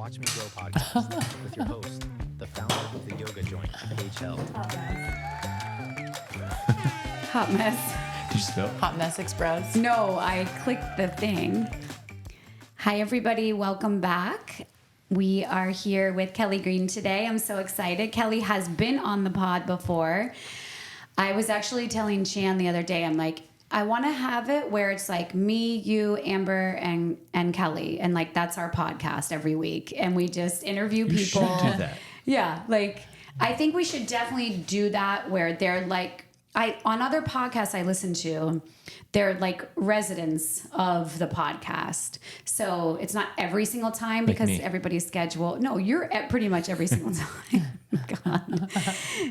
Watch Me Grow podcast with your host, the founder of the yoga joint, Paige. Hot mess. Did you spell? Hot Mess Express. No, I clicked the thing. Hi, everybody. Welcome back. We are here with Kelly Green today. I'm so excited. Kelly has been on the pod before. I was actually telling Chan the other day, I'm like, I want to have it where it's like me, you, Amber, and Kelly. And like, that's our podcast every week. And we just interview people. You should do that. Yeah. Like, I think we should definitely do that where they're like, on other podcasts I listen to, they're like residents of the podcast. So it's not every single time because everybody's schedule. No, you're at pretty much every single time. God.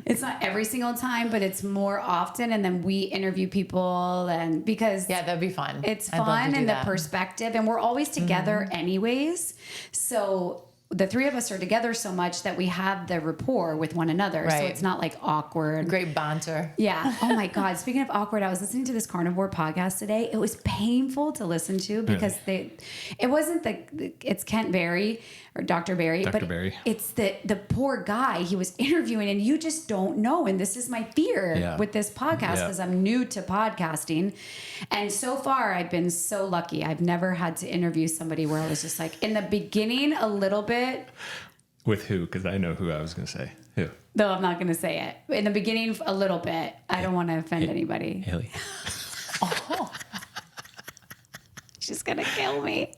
It's not every single time, but it's more often. And then we interview people and because that'd be fun. It's fun and the perspective and we're always together anyways. So the three of us are together so much that we have the rapport with one another. Right. So it's not like awkward. Great banter. Yeah. Oh my God. Speaking of awkward, I was listening to this carnivore podcast today. It was painful to listen to because it's Kent Berry or Dr. Berry. Berry. It's the poor guy he was interviewing and you just don't know. And this is my fear with this podcast because I'm new to podcasting. And so far I've been so lucky. I've never had to interview somebody where I was just like in the beginning a little bit. With who? Because I know who I was going to say. Who? No, I'm not going to say it. In the beginning, a little bit. I don't want to offend anybody. Haley. She's going to kill me.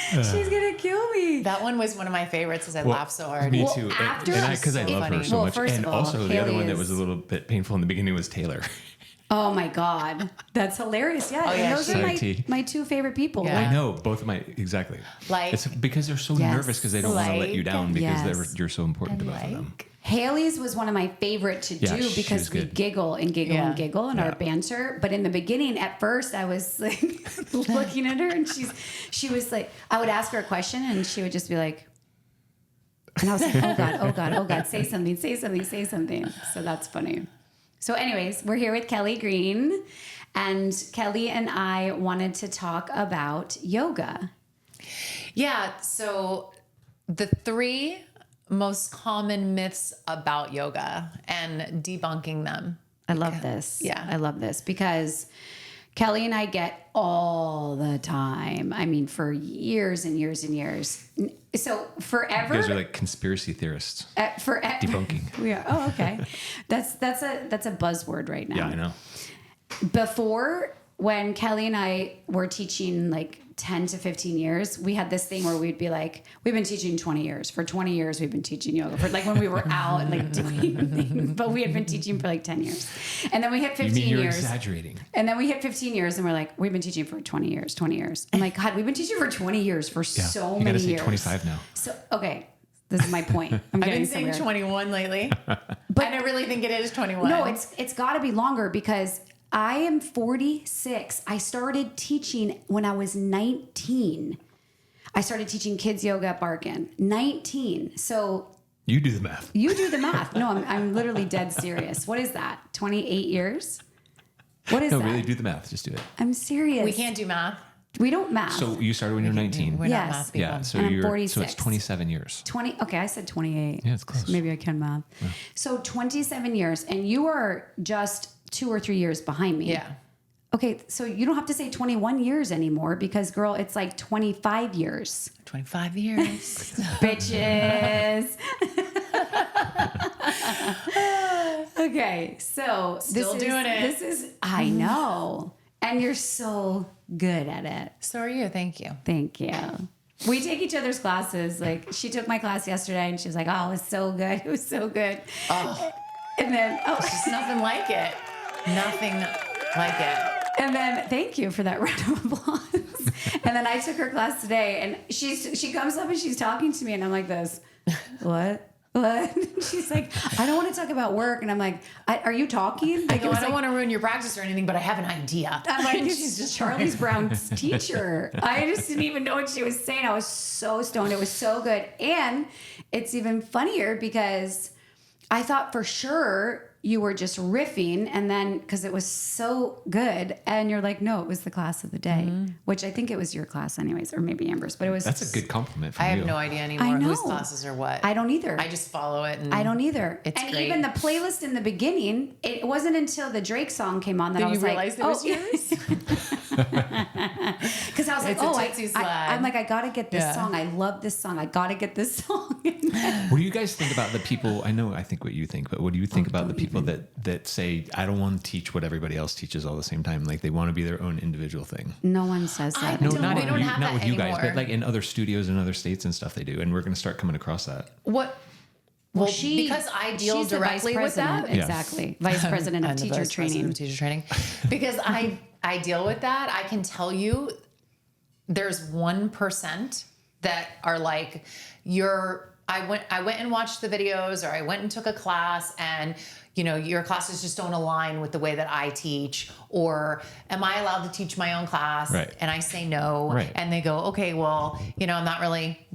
She's going to kill me. That one was one of my favorites because I laughed so hard. Me too. Because I love her so much. And also the other one that was a little bit painful in the beginning was Taylor. Oh my God. That's hilarious. Yeah. And those are my two favorite people. Yeah. I know. Both of exactly. It's because they're so nervous because they don't want to let you down because you're so important to both of them. Haley's was one of my favorite to do because we giggle and giggle and giggle in our banter. But in the beginning, at first, I was like looking at her and she was like, I would ask her a question and she would just be like, and I was like, oh God, say something. So that's funny. So anyways, we're here with Kelly Green and Kelly and I wanted to talk about yoga. Yeah. So the three most common myths about yoga and debunking them. I love this. Yeah. I love this because Kelly and I get all the time. I mean, for years and years and years. So forever. You guys are like conspiracy theorists. Debunking. We are. Oh, okay. That's a buzzword right now. Yeah, I know. Before, when Kelly and I were teaching like 10 to 15 years, we had this thing where we'd be like, we've been teaching 20 years. For 20 years, we've been teaching yoga. For like when we were out and like doing things, but we had been teaching for like 10 years. And then we hit 15 years. You're exaggerating. And then we hit 15 years and we're like, we've been teaching for 20 years. I'm like, God, we've been teaching for 20 years for so many years. You gotta say 25 now. So, okay. This is my point. I've been saying 21 lately, but I don't really think it is 21. No, it's got to be longer because I am 46. I started teaching when I was 19. I started teaching kids yoga at Barkin. 19. So you do the math. You do the math. No, I'm literally dead serious. What is that? 28 years? What is that? No, really do the math. Just do it. I'm serious. We can't do math. We don't math. So you started when you were 19. We're not math people. Yeah. So I'm 46. So it's 27 years. Okay, I said 28. Yeah, it's close. So maybe I can math. Yeah. So 27 years, and you are just 2 or 3 years behind me. Yeah. Okay, so you don't have to say 21 years anymore because, girl, it's like 25 years. 25 years. Bitches. Okay, so This is, I know. And you're so good at it. So are you. Thank you. Thank you. We take each other's classes. Like, she took my class yesterday and she was like, oh, it was so good. It was so good. Oh. And then, it's just nothing like it. Nothing like it. And then, thank you for that round of applause. And then I took her class today, and she comes up and she's talking to me, and I'm like this, what? She's like, I don't want to talk about work. And I'm like, are you talking? Like, I don't want to ruin your practice or anything, but I have an idea. I'm like, she's just Charlie Brown's teacher. I just didn't even know what she was saying. I was so stoned. It was so good. And it's even funnier because I thought for sure you were just riffing, and then because it was so good, and you're like, no, it was the class of the day, which I think it was your class anyways, or maybe Amber's, but it was. That's a good compliment from you. I have no idea anymore whose classes are what. I don't either. I just follow it. And I don't either. It's and great. even the playlist in the beginning, it wasn't until the Drake song came on that I was like, it was yours? because I was like, I'm like, I gotta get this song. I love this song. I gotta get this song. What do you guys think about the people? I think what you think, but what do you think about the people that say, I don't want to teach what everybody else teaches all the same time? Like they want to be their own individual thing. No one says that. No, we don't have not that with you guys, anymore. but like in other studios and other states and stuff they do. And we're going to start coming across that. What? Well, because I deal she's the directly vice with that. president. Exactly. Vice president of teacher training. Because I deal with that. I can tell you there's 1% that are like, I went and watched the videos, or I went and took a class, and your classes just don't align with the way that I teach, or am I allowed to teach my own class? Right. And I say no. Right. And they go, okay, well, I'm not really,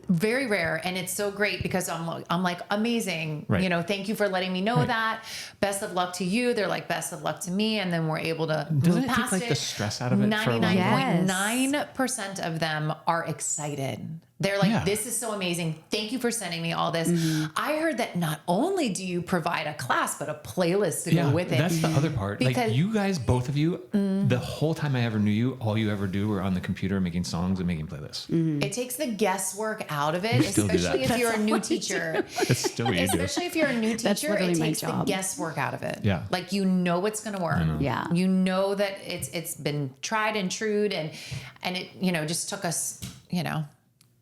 very rare. And it's so great because I'm like, amazing. Right. Thank you for letting me know that. Best of luck to you. They're like, best of luck to me. And then we're able to Doesn't move it past take like the stress out of it? 99.9% of them are excited. They're like, this is so amazing. Thank you for sending me all this. I heard that not only do you provide a class, but a playlist to go with it. That's the other part. Because, like you guys, both of you, the whole time I ever knew you, all you ever do were on the computer making songs and making playlists. It takes the guesswork out of it, still do especially that. if you're a new teacher. That's still what you do. Especially if you're a new That's teacher, literally it my takes the job. guesswork out of it. Yeah. Like it's going to work. Yeah. You know that it's been tried and true, and it just took us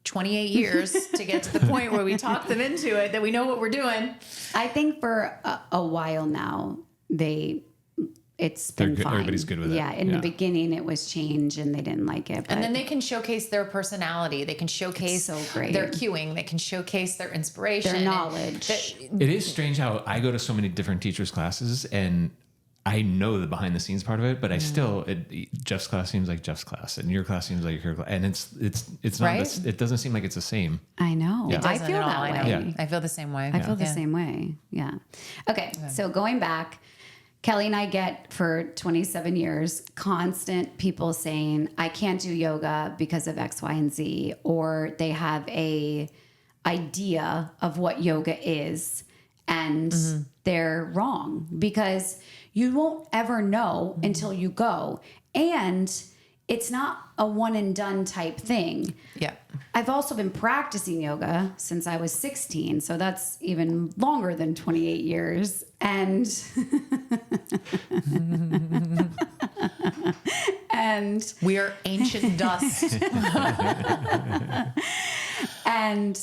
28 years to get to the point where we talked them into it, that we know what we're doing. I think for a while now, it's been good. fine. Everybody's good with it. Yeah. In the beginning, it was change and they didn't like it. But And then they can showcase their personality. They can showcase so great. their cueing. They can showcase their inspiration. their knowledge. It is strange how I go to so many different teachers' classes and I know the behind the scenes part of it, but I still, Jeff's class seems like Jeff's class and your class seems like your class. And it's not, Right? it doesn't seem like it's the same. I know. Yeah. I feel that way. Yeah. I feel the same way. I feel the same way. Yeah. Okay. So going back, Kelly and I get for 27 years constant people saying, I can't do yoga because of X, Y, and Z, or they have a idea of what yoga is and they're wrong because you won't ever know until you go. And it's not a one and done type thing. Yeah. I've also been practicing yoga since I was 16. So that's even longer than 28 years. And, and We are ancient dust. And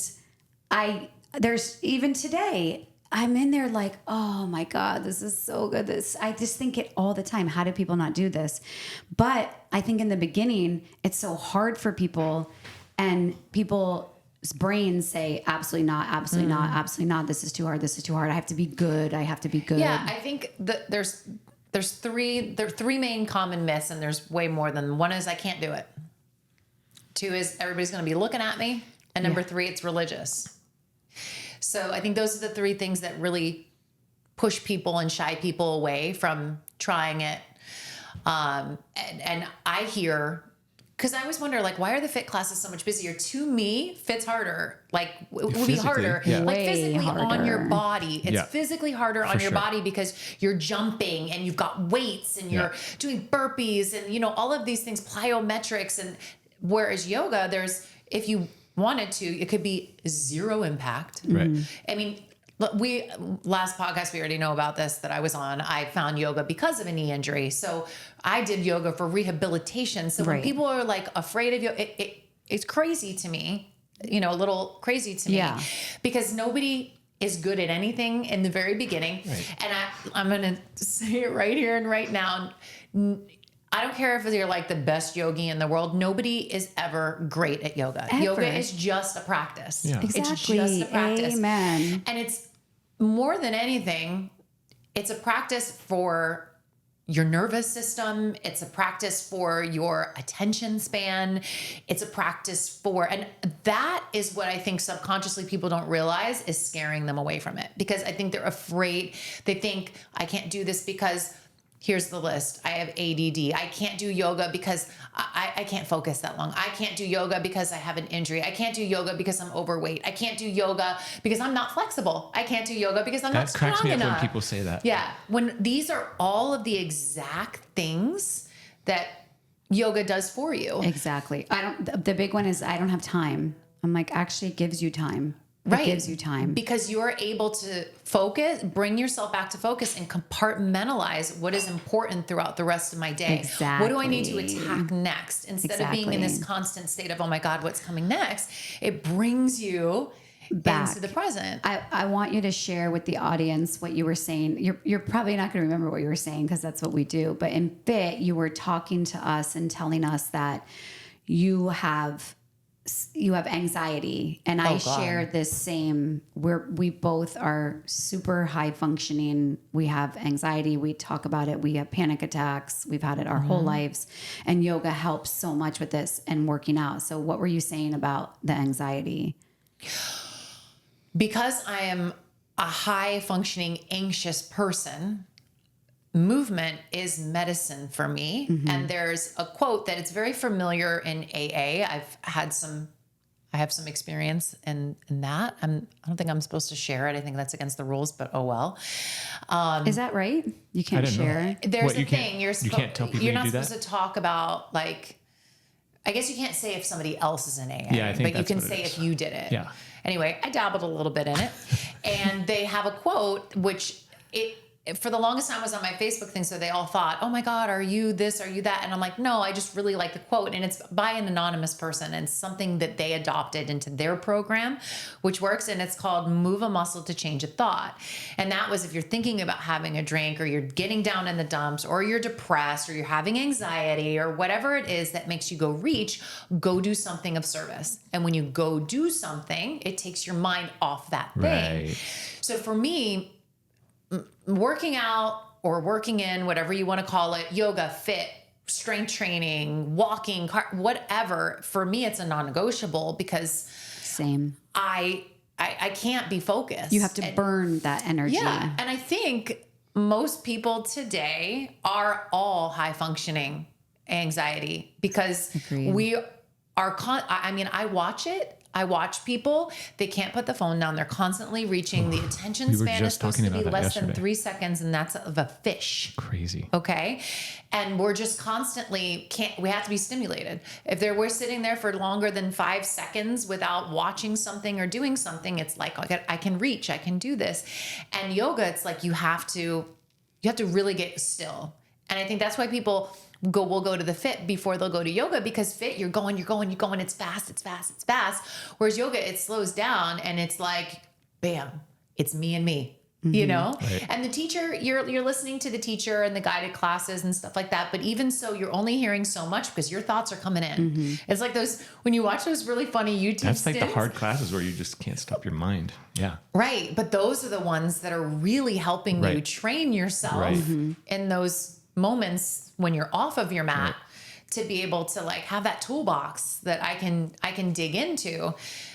there's even today, I'm in there like, oh my God, this is so good. I just think it all the time. How do people not do this? But I think in the beginning, it's so hard for people, and people's brains say, absolutely not, absolutely not, absolutely not. This is too hard. This is too hard. I have to be good. I have to be good. Yeah, I think that there are three main common myths, and there's way more than one. Is I can't do it. 2 is everybody's going to be looking at me, and number 3, it's religious. So I think those are the 3 things that really push people and shy people away from trying it. And I hear, because I always wonder, like, why are the fit classes so much busier? To me, fit's harder. Like, it would be harder. Yeah. Like, Way physically on harder. your body. It's physically harder on your sure. body because you're jumping and you've got weights and you're doing burpees and, all of these things, plyometrics. And whereas yoga, if you wanted to, it could be 0 impact. Right. I mean, last podcast, we already know about this that I was on. I found yoga because of a knee injury. So I did yoga for rehabilitation. So when people are like afraid of yoga, it's crazy to me, a little crazy to me because nobody is good at anything in the very beginning. Right. And I'm going to say it right here and right now. I don't care if you're like the best yogi in the world. Nobody is ever great at yoga. Ever. Yoga is just a practice. Yeah. Exactly. It's just a practice. Amen. And it's more than anything, it's a practice for your nervous system. It's a practice for your attention span. It's a practice for, and that is what I think subconsciously people don't realize is scaring them away from it, because I think they're afraid. They think, I can't do this because here's the list. I have ADD. I can't do yoga because I can't focus that long. I can't do yoga because I have an injury. I can't do yoga because I'm overweight. I can't do yoga because I'm not flexible. I can't do yoga because I'm not strong enough. That cracks me up when people say that. Yeah. When these are all of the exact things that yoga does for you. Exactly. The big one is I don't have time. I'm like, actually it gives you time. It gives you time. Because you're able to focus, bring yourself back to focus and compartmentalize what is important throughout the rest of my day. Exactly. What do I need to attack next? Instead of being in this constant state of, oh my God, what's coming next? It brings you back into the present. I want you to share with the audience what you were saying. You're probably not going to remember what you were saying because that's what we do. But in FIT, you were talking to us and telling us that you have anxiety, and I share this same, we both are super high functioning. We have anxiety. We talk about it. We have panic attacks. We've had it our whole lives, and yoga helps so much with this and working out. So what were you saying about the anxiety? Because I am a high functioning anxious person, movement is medicine for me. And there's a quote that it's very familiar in AA. I have some experience in that. I don't think I'm supposed to share it. I think that's against the rules, but oh well. Is that right? You can't share it? There's a thing. You can't tell people you're not do supposed that? to talk about, like, I guess you can't say if somebody else is in AA, Yeah, I think but you can that's what say it is. if you did it. Yeah. Anyway, I dabbled a little bit in it, and they have a quote, which for the longest time was on my Facebook thing. So they all thought, oh my God, are you this? Are you that? And I'm like, no, I just really like the quote. And it's by an anonymous person, and something that they adopted into their program, which works. And it's called Move a Muscle to Change a Thought. And that was, if you're thinking about having a drink, or you're getting down in the dumps, or you're depressed, or you're having anxiety, or whatever it is that makes you go do something of service. And when you go do something, it takes your mind off that thing. Right. So for me, working out or working in, whatever you want to call it, yoga, fit, strength training, walking, whatever, for me, it's a non-negotiable, because Same. I can't be focused. You have to burn that energy. Yeah. And I think most people today are all high functioning anxiety, because Agreed. we are, I watch it. I watch people, they can't put the phone down. They're constantly reaching. The attention span is supposed to be less than 3 seconds, and that's of a fish. Crazy. Okay. And we're just constantly we have to be stimulated. If we're sitting there for longer than 5 seconds without watching something or doing something, it's like, I can reach, I can do this. And yoga, it's like, you have to really get still. And I think that's why people will go to the fit before they'll go to yoga, because fit, you're going, it's fast. Whereas yoga, it slows down, and it's like, bam, it's me and me, you know? Right. And the teacher, you're listening to the teacher and the guided classes and stuff like that. But even so, you're only hearing so much, because your thoughts are coming in. It's like when you watch those really funny YouTube That's like stints, the hard classes where you just can't stop your mind. Yeah. right. But those are the ones that are really helping you Right. train yourself Right. in those moments when you're off of your mat, to be able to, like, have that toolbox that I can dig into.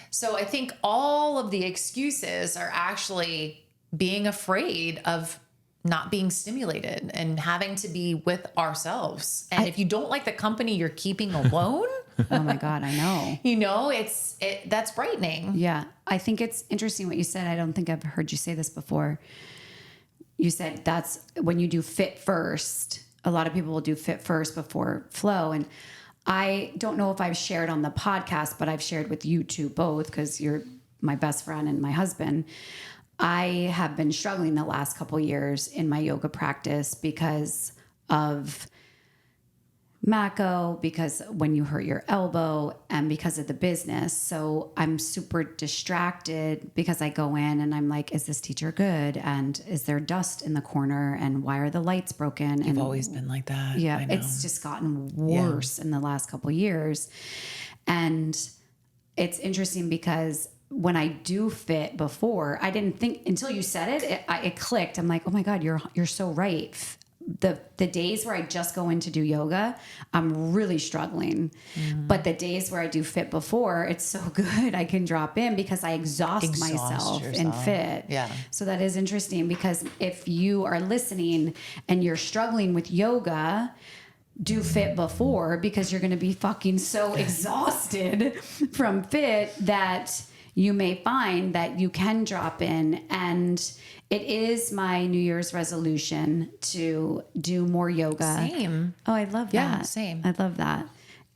So I think all of the excuses are actually being afraid of not being stimulated and having to be with ourselves. And if you don't like the company you're keeping alone, Oh my God, I know. you know, that's frightening. Yeah. I think it's interesting what you said. I don't think I've heard you say this before. You said that's when you do fit first. A lot of people will do fit first before flow. And I don't know if I've shared on the podcast, but I've shared with you two both, because you're my best friend and my husband. I have been struggling the last couple of years in my yoga practice because of Mako, because when you hurt your elbow, and because of the business. So I'm super distracted, because I go in and I'm like, is this teacher good? And is there dust in the corner? And why are the lights broken? You've always been like that. Yeah, I know. it's just gotten worse in the last couple of years. And it's interesting, because when I do fit before, I didn't think, until you said it, it clicked. I'm like, oh my God, you're so right. the days where I just go in to do yoga, I'm really struggling. But the days where I do fit before, it's so good. I can drop in because I exhaust myself in fit. Yeah. So that is interesting, because if you are listening and you're struggling with yoga, do fit before, because you're going to be fucking so exhausted from fit that you may find that you can drop in. And it is my New Year's resolution to do more yoga. Same. Oh, I love that. Yeah, same. I love that.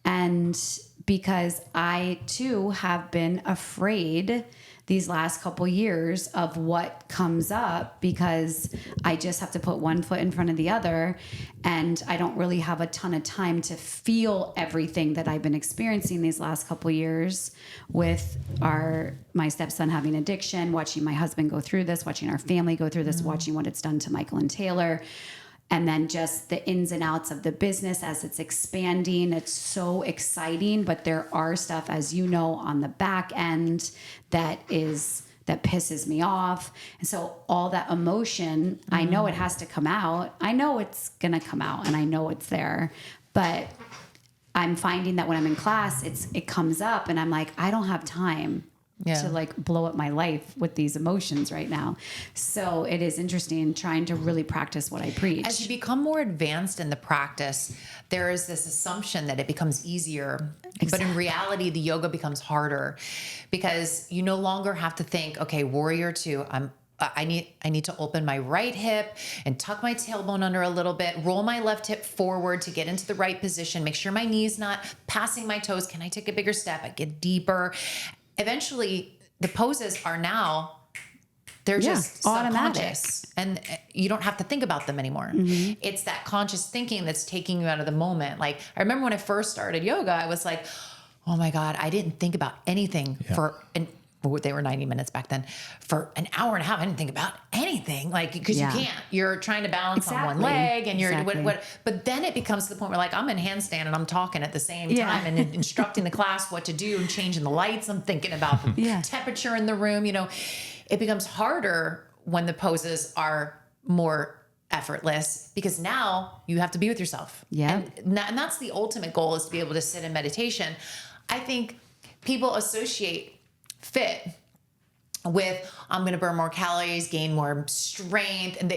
And because I too have been afraid these last couple years of what comes up, because I just have to put one foot in front of the other, and I don't really have a ton of time to feel everything that I've been experiencing these last couple years with my stepson having addiction, watching my husband go through this, watching our family go through this, watching what it's done to Michael and Taylor. And then just the ins and outs of the business as it's expanding. It's so exciting, but there are stuff, as you know, on the back end that pisses me off. And so all that emotion, I know it has to come out. I know it's going to come out, and I know it's there. But I'm finding that when I'm in class, it comes up, and I'm like, I don't have time to like blow up my life with these emotions right now. So it is interesting trying to really practice what I preach. As you become more advanced in the practice, there is this assumption that it becomes easier. Exactly. But in reality, the yoga becomes harder, because you no longer have to think, okay, warrior two, I need to open my right hip and tuck my tailbone under a little bit, roll my left hip forward to get into the right position, make sure my knee's not passing my toes. Can I take a bigger step? I get deeper. Eventually, the poses are now, they're just subconscious, and you don't have to think about them anymore. It's that conscious thinking that's taking you out of the moment. Like, I remember when I first started yoga, I was like, oh my God, I didn't think about anything they were 90 minutes back then. For an hour and a half, I didn't think about anything. Like, because you can't. You're trying to balance on one leg, and you're but then it becomes to the point where, like, I'm in handstand and I'm talking at the same time and instructing the class what to do and changing the lights. I'm thinking about the temperature in the room. You know, it becomes harder when the poses are more effortless, because now you have to be with yourself. Yeah. And that's the ultimate goal, is to be able to sit in meditation. I think people associate fit with, I'm going to burn more calories, gain more strength. And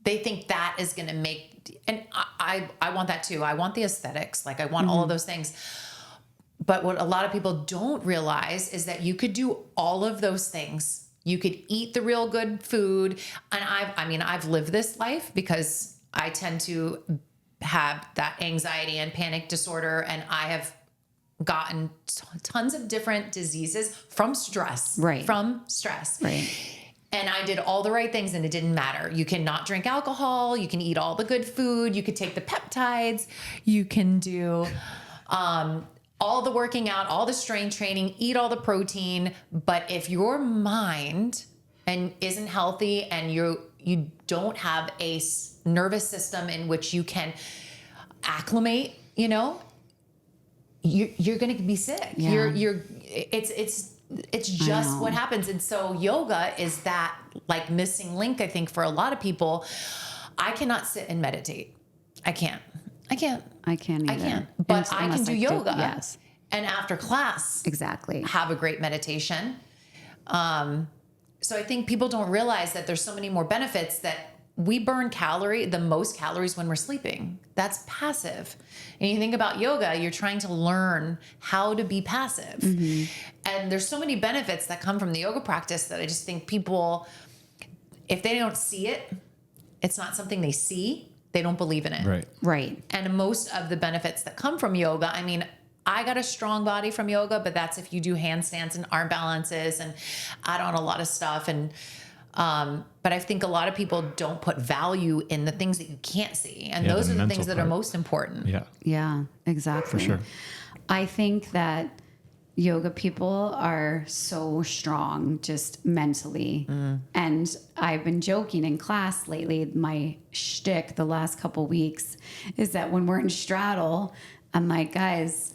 they think that is going to make, and I want that too. I want the aesthetics. Like, I want all of those things. But what a lot of people don't realize is that you could do all of those things. You could eat the real good food. And I've lived this life, because I tend to have that anxiety and panic disorder. And I have gotten tons of different diseases from stress. Right. From stress. Right. And I did all the right things, and it didn't matter. You cannot drink alcohol. You can eat all the good food. You could take the peptides. You can do all the working out, all the strength training, eat all the protein. But if your mind isn't healthy, and you don't have a nervous system in which you can acclimate, you're going to be sick. Yeah. It's just what happens. And so yoga is that, like, missing link, I think, for a lot of people. I cannot sit and meditate. I can't either. I can't. But I can do yoga. Yes. And after class, exactly, have a great meditation. So I think people don't realize that there's so many more benefits, that we burn the most calories when we're sleeping. That's passive. And you think about yoga, you're trying to learn how to be passive. Mm-hmm. And there's so many benefits that come from the yoga practice that I just think people, if they don't see it, it's not something they see, they don't believe in it. Right. And most of the benefits that come from yoga, I got a strong body from yoga, but that's if you do handstands and arm balances and add on a lot of stuff. And but I think a lot of people don't put value in the things that you can't see. And those are the things that are most important. Yeah, exactly. For sure. I think that yoga people are so strong just mentally. And I've been joking in class lately, my shtick the last couple weeks is that when we're in straddle, I'm like, guys,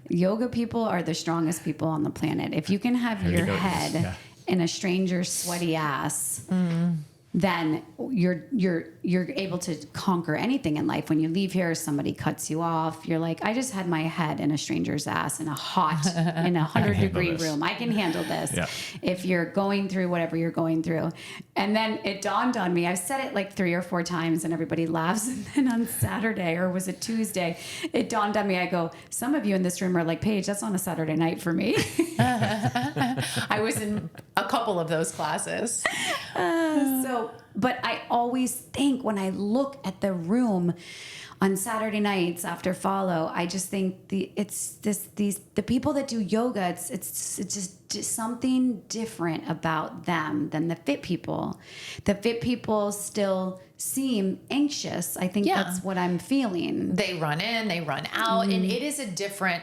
yoga people are the strongest people on the planet. If you can have your head in a stranger's sweaty ass, then you're able to conquer anything in life. When you leave here, somebody cuts you off. You're like, I just had my head in a stranger's ass in a 100-degree room. I can handle this. Yeah. If you're going through whatever you're going through. And then it dawned on me. I've said it like 3 or 4 times and everybody laughs. And then on Saturday, or was it Tuesday, it dawned on me. I go, some of you in this room are like, Paige, that's on a Saturday night for me. I was in a couple of those classes. But I always think when I look at the room on Saturday nights after follow, I just think the people that do yoga, it's just something different about them than the fit people. The fit people still seem anxious. I think that's what I'm feeling. They run in, they run out, and it is a different,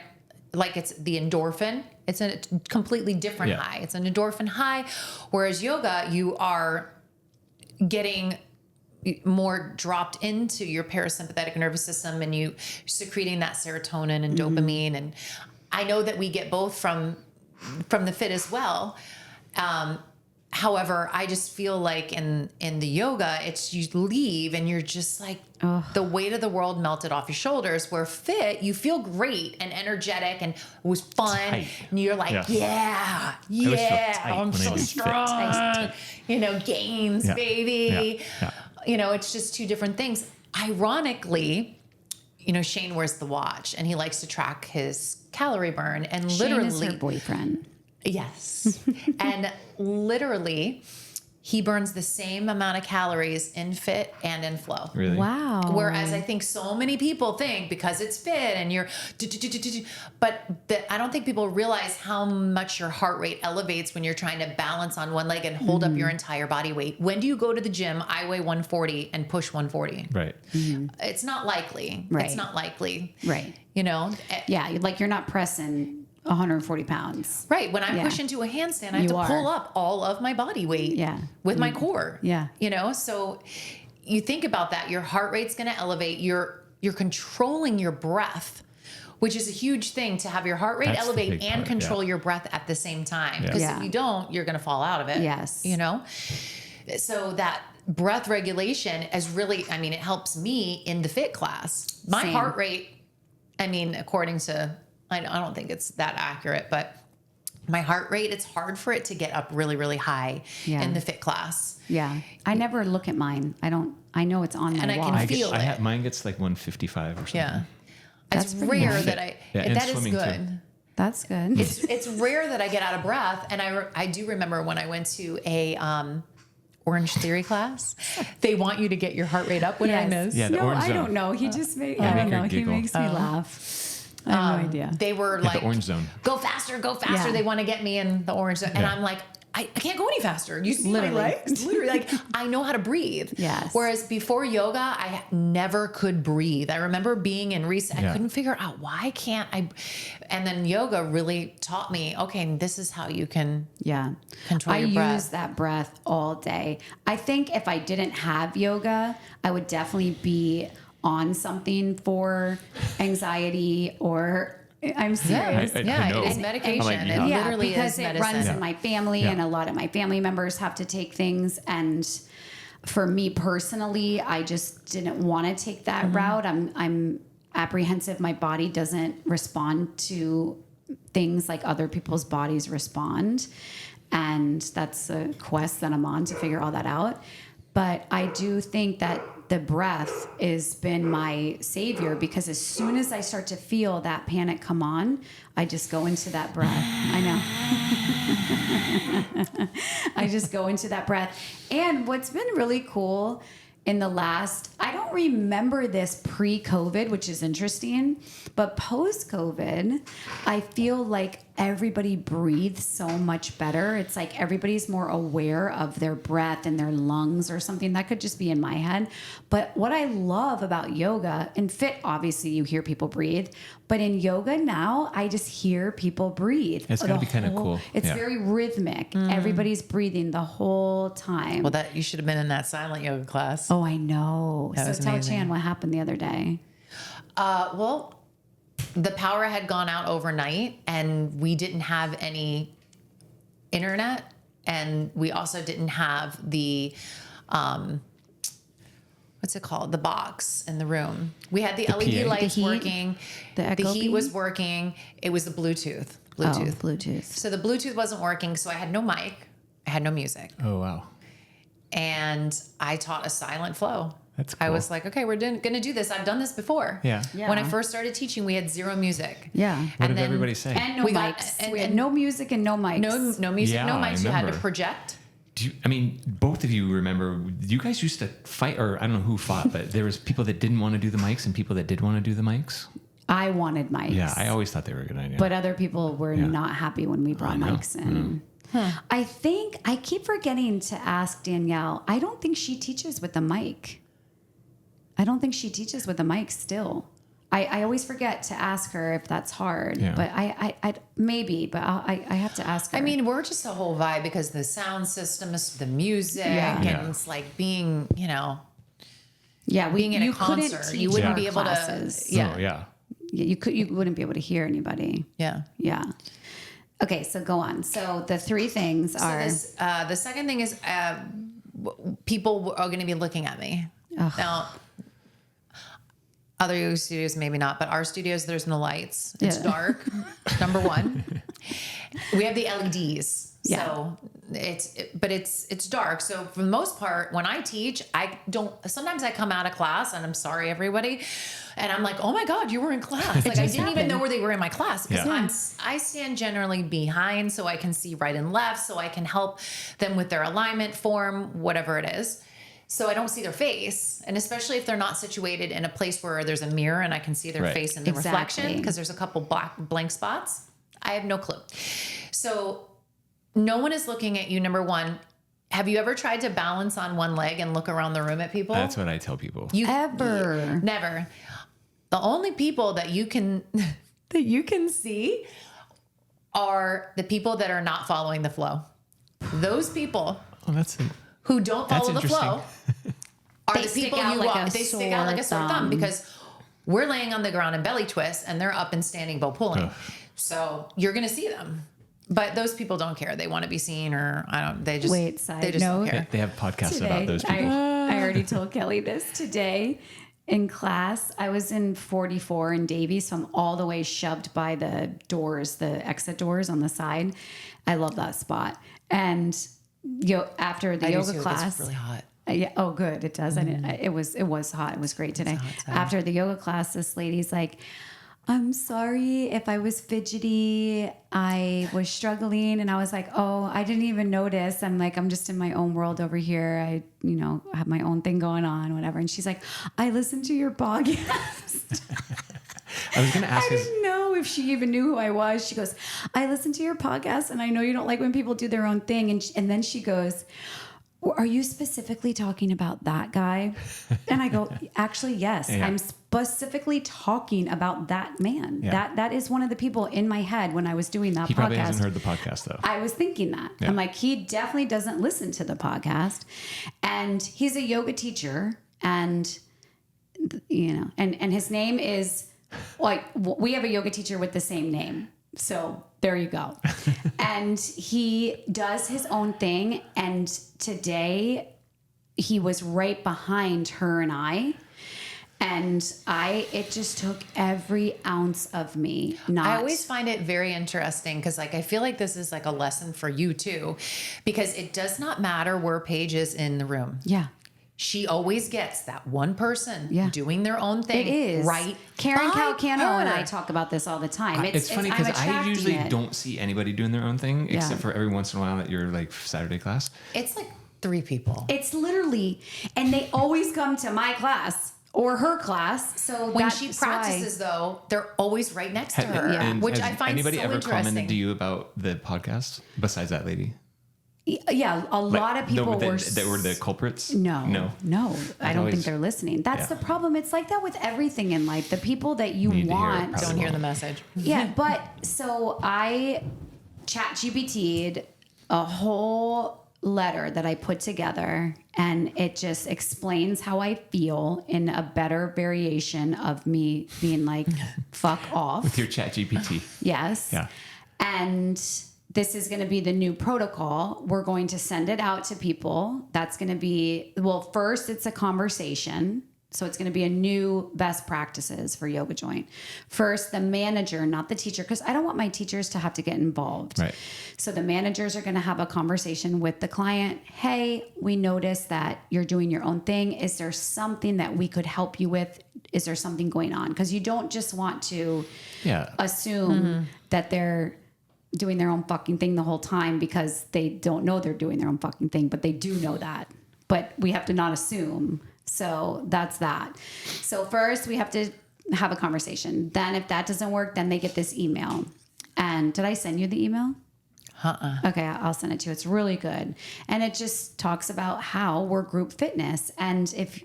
like it's the endorphin. It's a completely different high. It's an endorphin high, whereas yoga, you are getting more dropped into your parasympathetic nervous system, and you secreting that serotonin and dopamine. And I know that we get both from the fit as well. However, I just feel like in the yoga, it's you leave and you're just like the weight of the world melted off your shoulders. Where fit, you feel great and energetic and it was fun. Tight. And you're like, I always feel tight I'm when I so do fit. strong. Gains, baby. Yeah. It's just two different things. Ironically, Shane wears the watch and he likes to track his calorie burn, and Shane literally is her boyfriend. Yes. And literally, he burns the same amount of calories in fit and in flow. Really? Wow. Whereas I think so many people think because it's fit and you're, but I don't think people realize how much your heart rate elevates when you're trying to balance on one leg and hold up your entire body weight. When do you go to the gym? I weigh 140 and push 140. Right. It's not likely. Right. It's not likely. Right. Yeah. Like you're not pressing 140 pounds. Right. When I push into a handstand, I have to pull up all of my body weight with my core. Yeah. So you think about that. Your heart rate's going to elevate. You're controlling your breath, which is a huge thing, to have your heart rate That's the elevate big and part, control your breath at the same time. Because if you don't, you're going to fall out of it. Yes. So that breath regulation is really, it helps me in the fit class. My Same. heart rate, according to, I don't think it's that accurate, but my heart rate, it's hard for it to get up really, really high in the fit class. Yeah. I never look at mine. I know it's on my And I watch. can feel it. Mine gets like 155 or something. Yeah. That's It's pretty rare good. that and that is swimming good. too. That's good. It's rare that I get out of breath. And I do remember when I went to a Orange Theory class, they want you to get your heart rate up. What did I miss? Yeah, the no, orange I zone. don't know. He just made, I I don't make her know. He giggle. makes me laugh. I have no idea. They were Yeah, like, the orange zone. Go faster, go faster. Yeah. They want to get me in the orange zone. And Yeah. I'm like, I can't go any faster. You see Literally. my legs? Literally, like I know how to breathe. Yes. Whereas before yoga, I never could breathe. I remember being in reset. I Yeah. couldn't figure out why can't I. And then yoga really taught me, okay, this is how you can control your breath. I use that breath all day. I think if I didn't have yoga, I would definitely be on something for anxiety or. I'm serious. I know. It is medication. I'm like, It yeah. literally because is it medicine. runs in my family, and a lot of my family members have to take things. And for me personally, I just didn't want to take that route. I'm apprehensive my body doesn't respond to things like other people's bodies respond, and that's a quest that I'm on to figure all that out. But I do think that the breath has been my savior, because as soon as I start to feel that panic come on, I just go into that breath. I know. I just go into that breath. And what's been really cool in the last, I don't remember this pre-COVID, which is interesting, but post-COVID, I feel like everybody breathes so much better. It's like everybody's more aware of their breath and their lungs or something. That could just be in my head. But what I love about yoga, and fit, obviously you hear people breathe, but in yoga now, I just hear people breathe. It's gotta be kind of cool. It's Yeah. very rhythmic. Everybody's breathing the whole time. Well, you should have been in that silent yoga class. Oh, I know. That So was tell amazing. Chan what happened the other day. Well, the power had gone out overnight, and we didn't have any internet, and we also didn't have the what's it called? The box in the room. We had the LED PA? lights working. The echo heat beam? was working. It was the Bluetooth. Oh, Bluetooth. So the Bluetooth wasn't working. So I had no mic. I had no music. Oh, wow. And I taught a silent flow. That's I cool. was like, okay, we're going to do this. I've done this before. Yeah. Yeah. When I first started teaching, we had zero music. Yeah. What did then- everybody say? And no We got- mics. We had no music and no mics. No music, Yeah, no I mics. You had to remember. project. Both of you remember, you guys used to fight, or I don't know who fought, but there was people that didn't want to do the mics and people that did want to do the mics. I wanted mics. Yeah, I always thought they were a good idea. But other people were not happy when we brought know. mics in. I think I keep forgetting to ask Danielle. I don't think she teaches with the mic. I don't think she teaches with the mic still. I always forget to ask her if that's hard. Yeah. But I maybe, but I have to ask her. I mean, we're just a whole vibe because the sound system is the music, Yeah. and it's like being, yeah, being in a you couldn't concert. teach You wouldn't our be able classes. to. Yeah. Oh, yeah. You wouldn't be able to hear anybody. Yeah. Yeah. Okay, so go on. So the three things are The second thing is people are going to be looking at me. Now, other yoga studios, maybe not, but our studios, there's no lights. It's Yeah. dark, number one. We have the LEDs. Yeah. So it's dark. So for the most part, when I teach, sometimes I come out of class and I'm sorry, everybody. And I'm like, oh my God, you were in class. Like I didn't even know where they were in my class because Yeah. I stand generally behind so I can see right and left. So I can help them with their alignment, form, whatever it is. So I don't see their face. And especially if they're not situated in a place where there's a mirror and I can see their Right. face in the Exactly. reflection because there's a couple blank spots. I have no clue. So no one is looking at you. Number one, have you ever tried to balance on one leg and look around the room at people? That's what I tell people. ever. Never. The only people that you can see are the people that are not following the flow. Those people Oh, that's who don't That's follow the flow are They the stick people out you like walk. a They stick out like a sore sore thumb thumb. because we're laying on the ground in belly twist and they're up and standing bow pulling. Ugh. So you're going to see them. But those people don't care. They want to be seen or they just Wait, side they just don't note. care. They have podcasts about those people. I already told Kelly this today in class. I was in 44 in Davie, so I'm all the way shoved by the doors, the exit doors on the side. I love that spot. And after the I do yoga too. class, It's really hot. yeah. Oh, good. It does. It was hot. It was great today. After the yoga class, this lady's like, I'm sorry if I was fidgety. I was struggling. And I was like, oh, I didn't even notice. I'm like, I'm just in my own world over here. I, have my own thing going on, whatever. And she's like, I listened to your podcast. I was going to I ask didn't know if she even knew who I was. She goes, I listened to your podcast and I know you don't like when people do their own thing. And then she goes, are you specifically talking about that guy? And I go, actually, yes. Yeah. I'm specifically talking about that man. Yeah. That is one of the people in my head when I was doing that he podcast. probably hasn't heard the podcast though. I was thinking that. Yeah. I'm like, he definitely doesn't listen to the podcast. And he's a yoga teacher. And, and his name is, like, we have a yoga teacher with the same name. So there you go. And he does his own thing. And today he was right behind her and I. And it just took every ounce of me. I always find it very interesting because I feel like this is like a lesson for you too, because it does not matter where Paige is in the room. Yeah. She always gets that one person Yeah. doing their own thing. It is. Right. Karen by Calcano her. and I talk about this all the time. It's funny I'm because I attracting usually it. don't see anybody doing their own thing except for every once in a while at your like Saturday class. It's like 3 people. It's literally, and they always come to my class or her class. So When that's she why- practices, though, they're always right next to her, And which has I find anybody so ever interesting. commented to you about the podcast besides that lady? Yeah, a lot of people were. that were the culprits. No. I don't always- think they're listening. That's Yeah. the problem. It's like that with everything in life. The people that you Need to hear it, want. probably. Don't hear the message. Yeah, but so I ChatGPT'd a whole letter that I put together, and it just explains how I feel in a better variation of me being like, fuck off. With your chat GPT. Yes. Yeah. And this is going to be the new protocol. We're going to send it out to people. That's going to be, well, first it's a conversation. So it's going to be a new best practices for Yoga Joint. First, the manager, not the teacher, because I don't want my teachers to have to get involved. Right. So the managers are going to have a conversation with the client. Hey, we noticed that you're doing your own thing. Is there something that we could help you with? Is there something going on? Because you don't just want to assume that they're doing their own fucking thing the whole time because they don't know they're doing their own fucking thing, but they do know that. But we have to not assume. So that's that. So first we have to have a conversation. Then if that doesn't work, then they get this email. And did I send you the email? Okay, I'll send it to you. It's really good. And it just talks about how we're group fitness. And if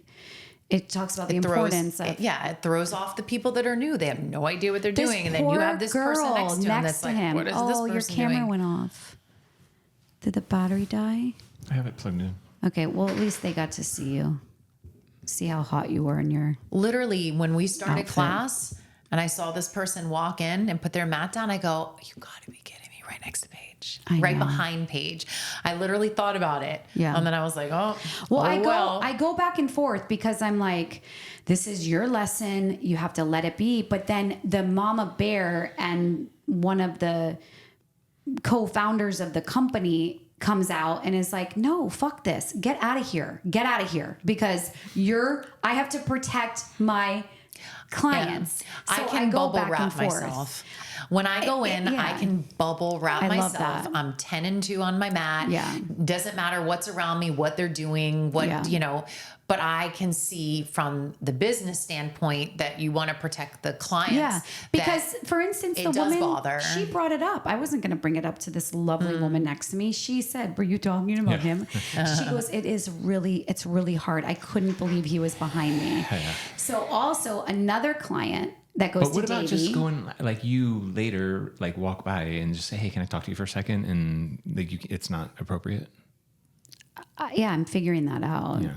it talks about the importance of... it throws off the people that are new. They have no idea what they're doing. And then you have this person next to him that's like, what is this person your camera doing? went off. Did the battery die? I have it plugged in. Okay, well, at least they got to see you. See how hot you were in your... Literally, when we started outfit. class and I saw this person walk in and put their mat down, I go, you got to be kidding me, right next to Paige. Right behind Paige. I literally thought about it. Yeah. And then I was like, I go back and forth because I'm like, this is your lesson. You have to let it be. But then the mama bear and one of the co-founders of the company comes out and is like, no, fuck this. Get out of here. Get out of here. Because I have to protect my clients. Yeah. So I can go bubble back wrap and forth. myself. When I go in, I can bubble wrap I love myself. that. I'm 10 and 2 on my mat. Yeah. Doesn't matter what's around me, what they're doing, but I can see from the business standpoint that you want to protect the clients. Yeah, because for instance, the woman, bother. She brought it up. I wasn't going to bring it up to this lovely woman next to me. She said, were you talking about him? She goes, it's really hard. I couldn't believe he was behind me. Yeah. So also another client that goes to But what about Davey, just going, like you later, like walk by and just say, hey, can I talk to you for a second? And like it's not appropriate. I'm figuring that out. Yeah.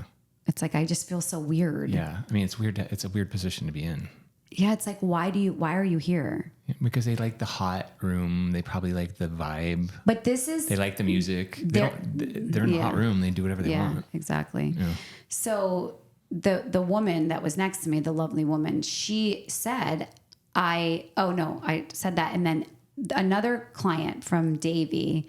It's like, I just feel so weird. Yeah. I mean, it's weird. It's a weird position to be in. Yeah. It's like, why are you here? Yeah, because they like the hot room. They probably like the vibe. But this is, They like the music. They're in the hot room. They do whatever they want. Exactly. Yeah. So the woman that was next to me, the lovely woman, she said, I said that. And then another client from Davey,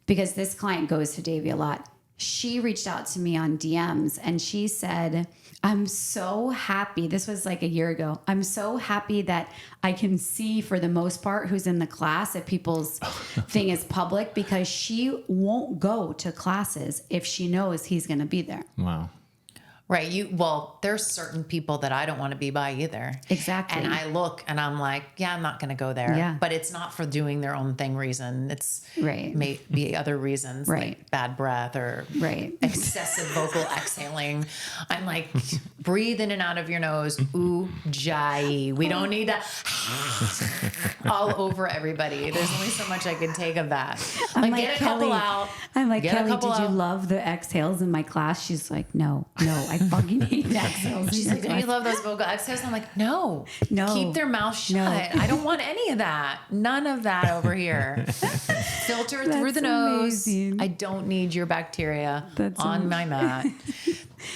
because this client goes to Davey a lot, she reached out to me on DMs and she said, I'm so happy. This was like a year ago. I'm so happy that I can see for the most part who's in the class if people's thing is public, because she won't go to classes if she knows he's going to be there. Wow. Right. There's certain people that I don't want to be by either. Exactly. And I look and I'm like, I'm not going to go there. Yeah. But it's not for doing their own thing reason. It's maybe other reasons, like bad breath or excessive vocal exhaling. I'm like, breathe in and out of your nose. Ujjayi. We don't need to all over everybody. There's only so much I can take of that. Like get a couple out. I'm like, Kelly, did out. you love the exhales in my class? She's like, no, I fucking hate exhales. She's like, do you love those vocal exhales? I'm like, no. Keep their mouth shut. No. I don't want any of that. None of that over here. Filter through the nose. Amazing. I don't need your bacteria on my mat.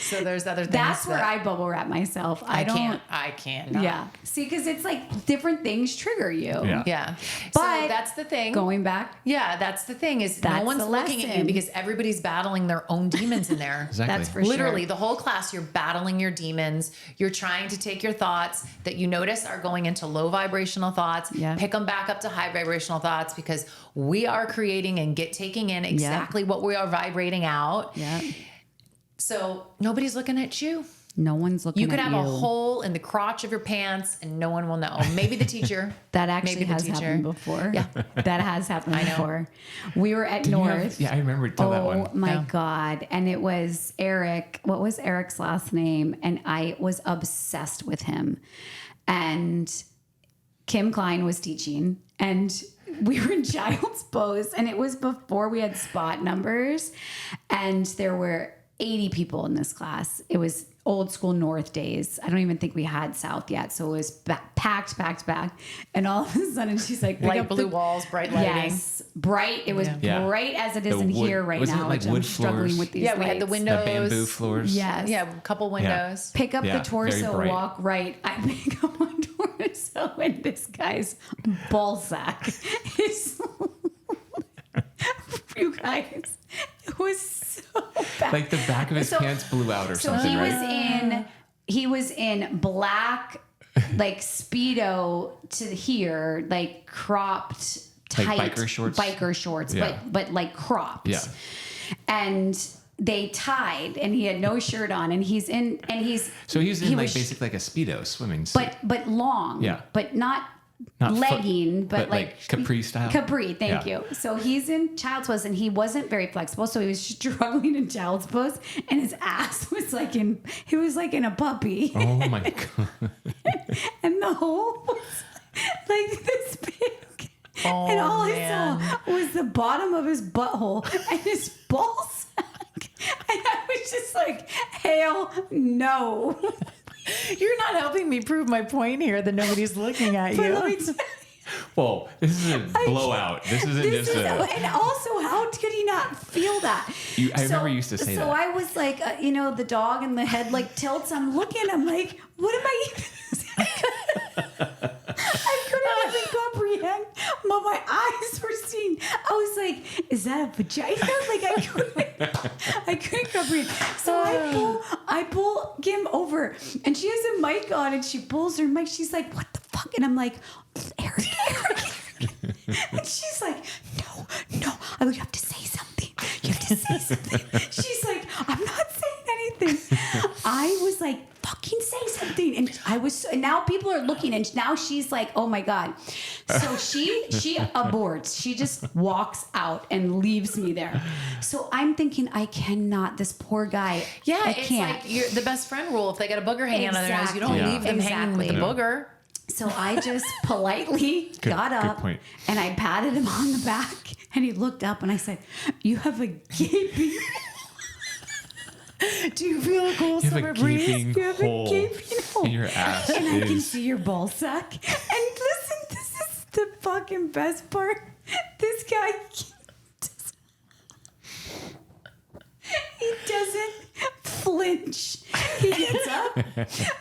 So there's other things. That's where I bubble wrap myself. I can't. Yeah. See, because it's like different things trigger you. Yeah. But so that's the thing. Going back. Yeah, that's the thing is no one's looking at you because everybody's battling their own demons in there. Exactly. That's for Literally, sure. the whole class, you're battling your demons. You're trying to take your thoughts that you notice are going into low vibrational thoughts, pick them back up to high vibrational thoughts, because we are creating and taking in exactly what we are vibrating out. Yeah. So nobody's looking at you. No one's looking at you. You could have a hole in the crotch of your pants and no one will know. Maybe the teacher. That actually has happened before. Yeah. That has happened before. We were at North. I remember tell that one. Oh my God. And it was Eric. What was Eric's last name? And I was obsessed with him. And Kim Klein was teaching and we were in child's pose, and it was before we had spot numbers, and there were 80 people in this class. It was old school North days. I don't even think we had South yet. So it was packed. And all of a sudden she's like, light blue walls, bright lighting. Yes, bright. It was bright as it is The in wood- here right wasn't it now. like Which I'm wood struggling floors? with these Yeah, we had the lights. windows. The bamboo floors. Yes. Yeah, a couple windows. Pick up Yeah, the very torso, bright. walk right. I pick up my torso, and this guy's ball sack is. You guys, it was so bad. Like the back of his pants blew out or So something, he right? was in black, like Speedo to here, like cropped, Like tight biker shorts? Yeah. but like cropped. Yeah. And they tied, and he had no shirt on, and he's So he was in like was- basically like a Speedo swimming suit. but long, Yeah. but not Not legging, but like capri style. Capri, thank Yeah. you. So he's in child's pose, and he wasn't very flexible, so he was struggling in child's pose, and his ass was like in a puppy, Oh my God. and the hole was like this big, and all I saw was the bottom of his butthole and his ball sack, and I was just like, hell no. You're not helping me prove my point here that nobody's looking at But you. let me tell you, Whoa, this is a blowout. This isn't just a. and also, how could he not feel that? I remember you used to say so that. So I was like, the dog and the head like tilts. I'm looking. I'm like, what am I even saying? I couldn't even comprehend what my eyes were seeing. I was like, is that a vagina? Like I couldn't comprehend. So I pull Kim over, and she has a mic on, and she pulls her mic. She's like, what the fuck? And I'm like, Eric. And she's like, no. I would have to say something. You have to say something. She's like, I'm not saying anything. I was like, fucking say something. And now people are looking, and now she's like, oh my God. So she aborts. She just walks out and leaves me there. So I'm thinking, I cannot, this poor guy. Yeah, I it's can't. like the best friend rule. If they got a booger hanging on their nose, you don't Exactly. leave them hanging with the Exactly. booger. So I just politely got up point. and I patted him on the back, and he looked up, and I said, you have a gaping. Do you feel a cool You have summer a breeze? gaping You have hole a gaping hole in your ass. and I can is- see your ball sack. And listen, this is the fucking best part. This guy, he doesn't flinch. He gets up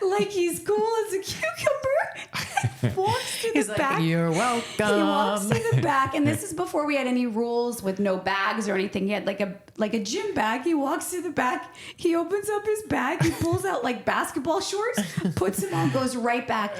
like he's cool as a cucumber. Walks to He's the like, back. you're welcome. He walks to the back, and this is before we had any rules with no bags or anything. He had like a gym bag. He walks to the back. He opens up his bag. He pulls out like basketball shorts, puts them on, goes right back.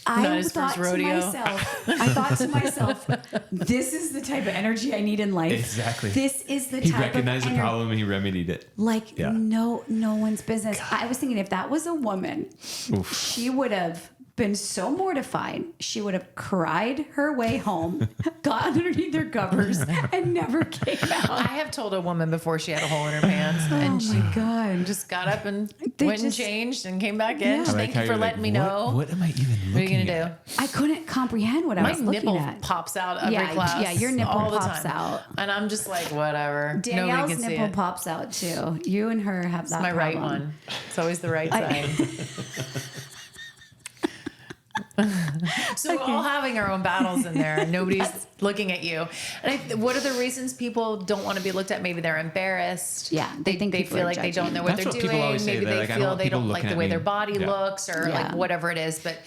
Not I his thought first rodeo. to myself, this is the type of energy I need in life. Exactly. This is the He type recognized of the problem and he remedied it. like Yeah. no one's business. I was thinking if that was a woman, Oof. she would have been so mortified. She would have cried her way home, got underneath her covers, and never came out. I have told a woman before she had a hole in her pants, and Oh she my God. just got up and They went and just- changed and came back in. Yeah. I like Thank how you for you're letting like, me know. What am I even What are you looking gonna at? do? I couldn't comprehend what I My was looking nipple at. pops out every Yeah, class. yeah, your nipple all the pops time. out. and I'm just like, whatever. Nobody Danielle's can see nipple it. pops out too. You and her have that My right problem. one. It's always the right side. So we're all having our own battles in there, and nobody's looking at you. And what are the reasons people don't want to be looked at? Maybe they're embarrassed. Yeah, they think they people feel are like they judging. don't know what That's they're what people doing. always say. Maybe They're they like, I don't feel want they people don't like looking the at way me. their body Yeah. looks, or Yeah. like whatever it is. But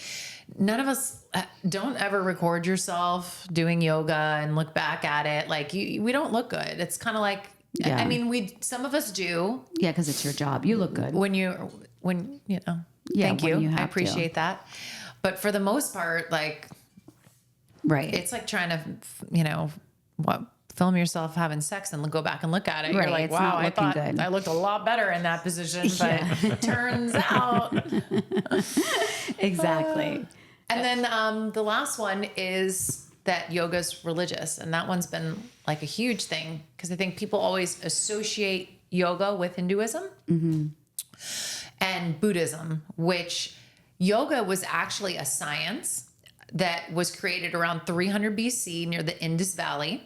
none of us don't ever record yourself doing yoga and look back at it. Like we don't look good. It's kind of like, Yeah. I mean, some of us do. Yeah, because it's your job. You look good. When you know, Yeah, thank when you. you have I to. appreciate that. But for the most part, like, Right. it's like trying to, film yourself having sex and go back and look at it. Right, You're like, it's wow, not I looking thought good. I looked a lot better in that position, but turns out. Exactly. And then the last one is that yoga's religious. And that one's been like a huge thing because I think people always associate yoga with Hinduism and Buddhism, which yoga was actually a science that was created around 300 BC near the Indus Valley.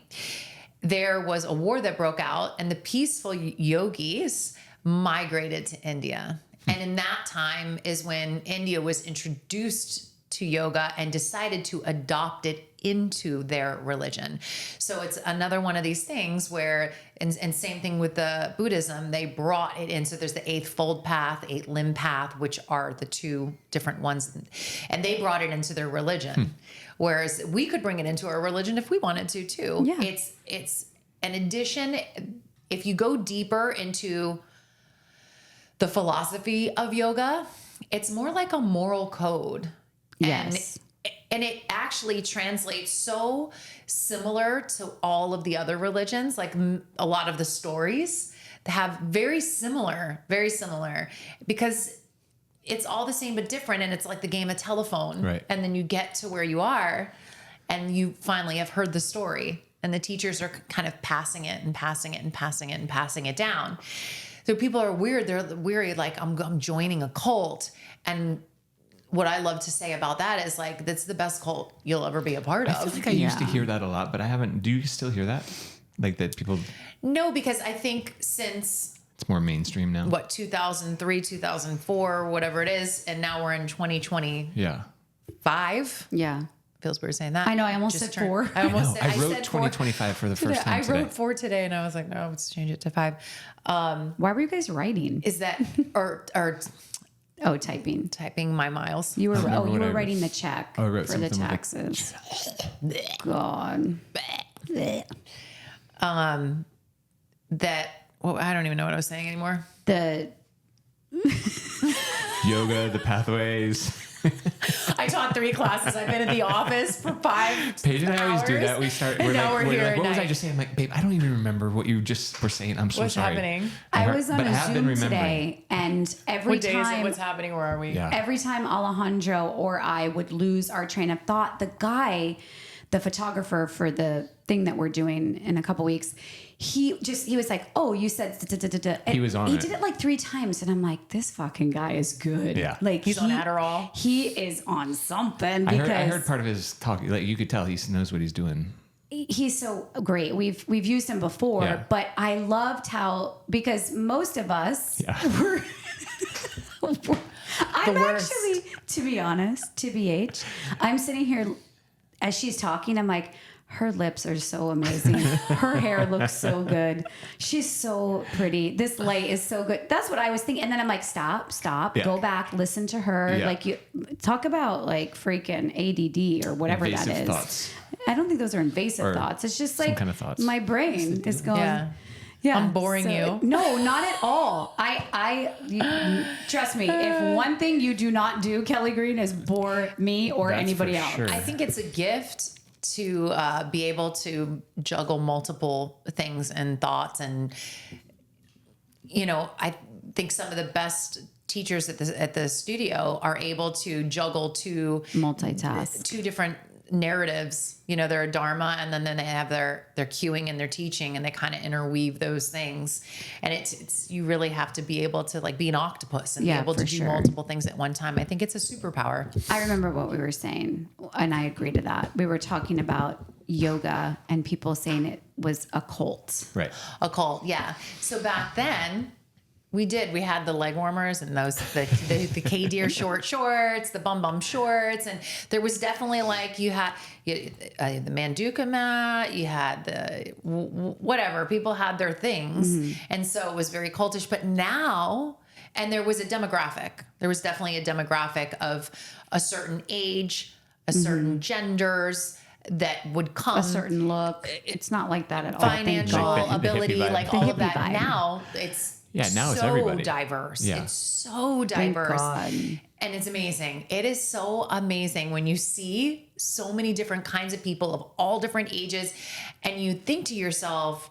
There was a war that broke out, and the peaceful yogis migrated to India. And in that time is when India was introduced to yoga and decided to adopt it into their religion. So it's another one of these things where, and same thing with the Buddhism, they brought it in. So there's the 8th fold path, 8th limb path, which are the 2 different ones. And they brought it into their religion. Whereas we could bring it into our religion if we wanted to too. Yeah. It's an addition. If you go deeper into the philosophy of yoga, it's more like a moral code. Yes. And it actually translates so similar to all of the other religions. Like a lot of the stories have very similar, because it's all the same but different. And it's like the game of telephone. Right. And then you get to where you are and you finally have heard the story. And the teachers are kind of passing it and passing it and passing it and passing it down. So people are weird. They're weary, like I'm joining a cult. And what I love to say about that is like, that's the best cult you'll ever be a part I of. feel like I used to hear that a lot, but I haven't. Do you still hear that? Like that people, No, because I think since it's more mainstream now. 2003, 2004, whatever it is, and now we're in 2025. Yeah. Yeah. Feels weird saying that. I know, I almost said 4. I almost No, said, I I wrote said 4 2025 for the first time I today. wrote 4 today, and I was like, no, let's change it to 5. Why were you guys writing? Is that or Oh, typing. typing my miles? You were remember you what were I- writing the check I wrote for the something like- taxes. God. That well, I don't even know what I was saying anymore. The Yoga, the pathways. I taught 3 classes. I've been at the office for 5 Paige and I always do hours, that. We start. and now we're here like, at what was I night. just saying? I'm like, babe, I don't even remember what you just were saying. I'm so What's sorry. happening? I was on but I a have been Zoom remembering. today, and every What day is it? time What's happening? Where are we? Yeah. every time Alejandro or I would lose our train of thought, the guy, the photographer for the thing that we're doing in a couple weeks, he was like, "Oh, you said," and He was on He it. did it like 3 times, and I'm like, "This fucking guy is good." Yeah. like He's on Adderall. He is on something I because heard part of his talk. Like you could tell he knows what he's doing. he's so great. We've used him before, Yeah. but I loved how, because most of us were. I'm worst. actually, to be honest, TBH, I'm sitting here as she's talking. I'm like, her lips are so amazing. Her hair looks so good. She's so pretty. This light is so good. That's what I was thinking. And then I'm like, stop, Yeah. go back, listen to her. Yeah. Like, you talk about like freaking ADD or whatever Invasive that is. thoughts. I don't think those are invasive Or thoughts. It's just some like kind of thoughts. my brain is going. Yeah. Yeah, I'm boring you. No, not at all. Trust me. If one thing you do not do, Kelly Green, is bore me or That's anybody for else. sure. I think it's a gift to be able to juggle multiple things and thoughts. And, I think some of the best teachers at the studio are able to juggle Multitask. 2 different narratives. They're a dharma, and then they have their cueing and their teaching, and they kind of interweave those things. And it's you really have to be able to like be an octopus and Yeah, be able to for do sure. multiple things at one time. I think it's a superpower. I remember what we were saying, and I agree to that. We were talking about yoga and people saying it was a cult. Right. A cult, yeah. So back then, we had the leg warmers and the K-Deer shorts, the bum shorts, and there was definitely like you had the Manduka mat, you had the whatever. People had their things, and so it was very cultish. But now, and there was a demographic. There was definitely a demographic of a certain age, a certain genders that would come. A certain look. It's not like that at all. Thank Financial God. The ability, hippie vibe. like The all of hippie that. vibe. Now it's Now it's so everybody. diverse. Yeah. It's so Thank diverse. God. And it's amazing. It is so amazing when you see so many different kinds of people of all different ages, and you think to yourself,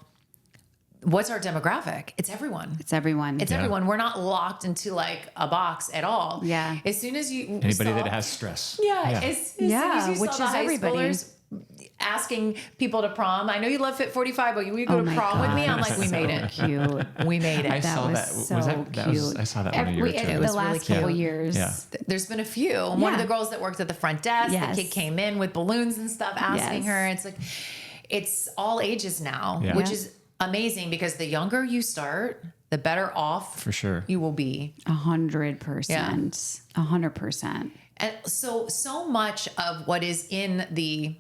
what's our demographic? It's everyone. It's everyone. It's everyone. We're not locked into like a box at all. Yeah. As soon as you Anybody saw- that has stress. yeah, as soon as you which saw the is high everybody. schoolers asking people to prom. I know you love Fit 45, but will you go Oh to my prom with me? God, I'm like, we so made it. Cute. We made it. I saw was that. so Was that was, cute. I saw that one a year or two The ago. was last really couple cute. years. Yeah. There's been a few. One of Yeah. the girls that worked at the front desk, Yes. the kid came in with balloons and stuff, asking Yes. her. It's like, it's all ages now, Yeah. which Yeah. is amazing because the younger you start, the the better off For sure. you will be. 100%. 100%. And so much of what is in the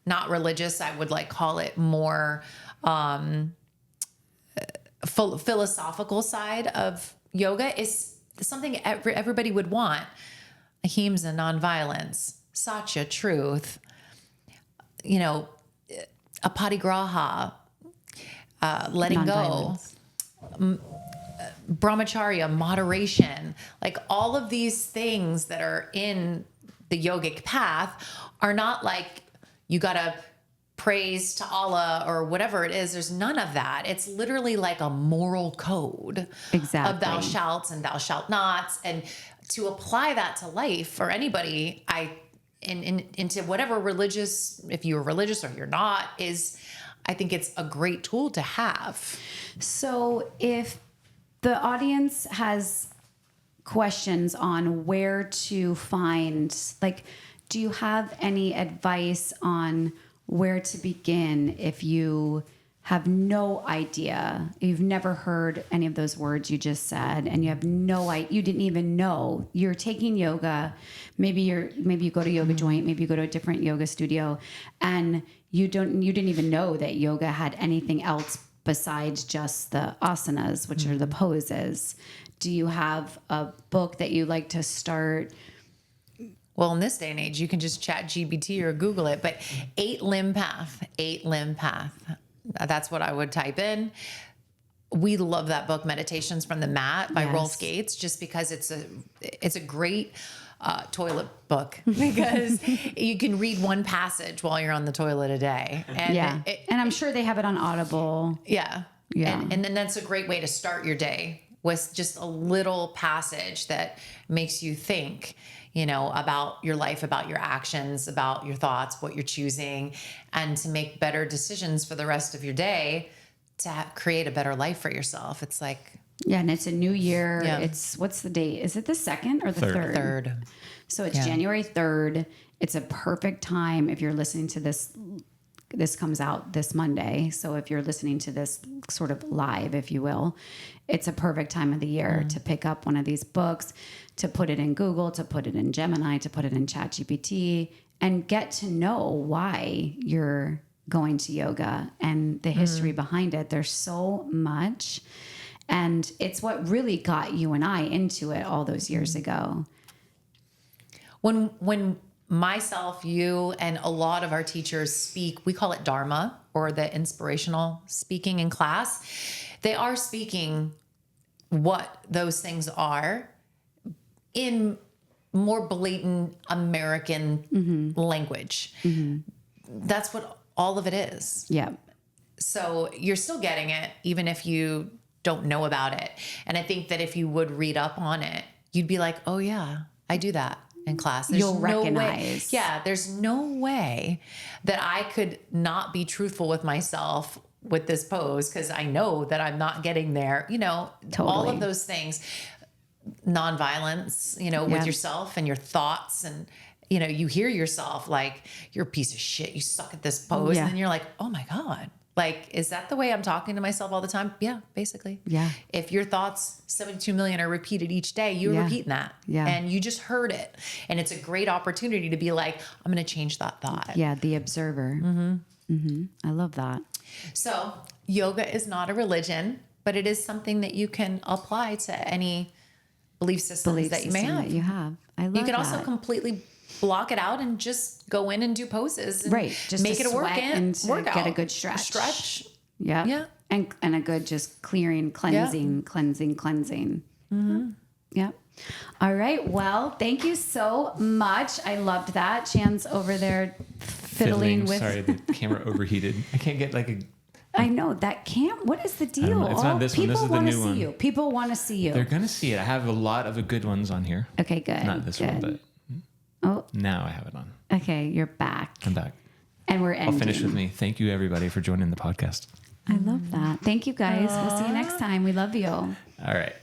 not religious, I would like call it more philosophical side of yoga is something everybody would want. Ahimsa, nonviolence, satya, truth, aparigraha, letting go, brahmacharya, moderation, like all of these things that are in the yogic path are not like you got to praise to Allah or whatever it is. There's none of that. It's literally like a moral code Exactly. of thou shalts and thou shalt nots. And to apply that to life for anybody, into whatever religious, if you're religious or you're not, I think it's a great tool to have. So if the audience has questions on where to find, like, do you have any advice on where to begin if you have no idea, you've never heard any of those words you just said, and you have no idea, you didn't even know you're taking yoga. Maybe you go to Yoga Joint, maybe you go to a different yoga studio, and you didn't even know that yoga had anything else besides just the asanas, which are the poses. Do you have a book that you like to start? Well, in this day and age, you can just chat GPT or Google it, but 8-limb path. That's what I would type in. We love that book, Meditations from the Mat by Rolf Gates, just because it's a great toilet book because you can read one passage while you're on the toilet a day. And and I'm sure they have it on Audible. Yeah. And then that's a great way to start your day with just a little passage that makes you think, about your life, about your actions, about your thoughts, what you're choosing, and to make better decisions for the rest of your day to create a better life for yourself. It's like, and it's a new year. Yeah. It's, what's the date? Is it the 2nd or the 3rd? 3rd. So it's January 3rd. It's a perfect time if you're listening to this. This comes out this Monday. So if you're listening to this sort of live, if you will, it's a perfect time of the year to pick up one of these books, to put it in Google, to put it in Gemini, to put it in ChatGPT, and get to know why you're going to yoga and the history behind it. There's so much. And it's what really got you and I into it all those years ago. When myself, you, and a lot of our teachers speak, we call it Dharma, or the inspirational speaking in class. They are speaking what those things are in more blatant American language. That's what all of it is. Yeah. So you're still getting it, even if you don't know about it. And I think that if you would read up on it, you'd be like, oh yeah, I do that in class. You'll no recognize. Way, there's no way that I could not be truthful with myself with this pose because I know that I'm not getting there. All of those things, nonviolence, with yourself and your thoughts, and you hear yourself like you're a piece of shit. You suck at this pose, and then you're like, oh my God. Like, is that the way I'm talking to myself all the time? Yeah, basically. Yeah. If your thoughts, 72 million, are repeated each day, you're repeating that. Yeah. And you just heard it. And it's a great opportunity to be like, I'm going to change that thought. Yeah, the observer. I love that. So yoga is not a religion, but it is something that you can apply to any belief systems that you may have. That you have. I love that. You can also completely block it out and just go in and do poses. And just make it a workout. Get a good stretch. Yeah. Yeah. And a good just clearing, cleansing. Yep. All right. Well, thank you so much. I loved that. Chan's over there fiddling with. Sorry, the camera overheated. I can't get like a. I know that can't. What is the deal? It's not this one. This is the new one. People want to see you. They're gonna see it. I have a lot of good ones on here. Okay, good. Not this one, but now I have it on. Okay, you're back. I'm back. And we're ending. I'll finish with me. Thank you, everybody, for joining the podcast. I love that. Thank you, guys. We'll see you next time. We love you. All right.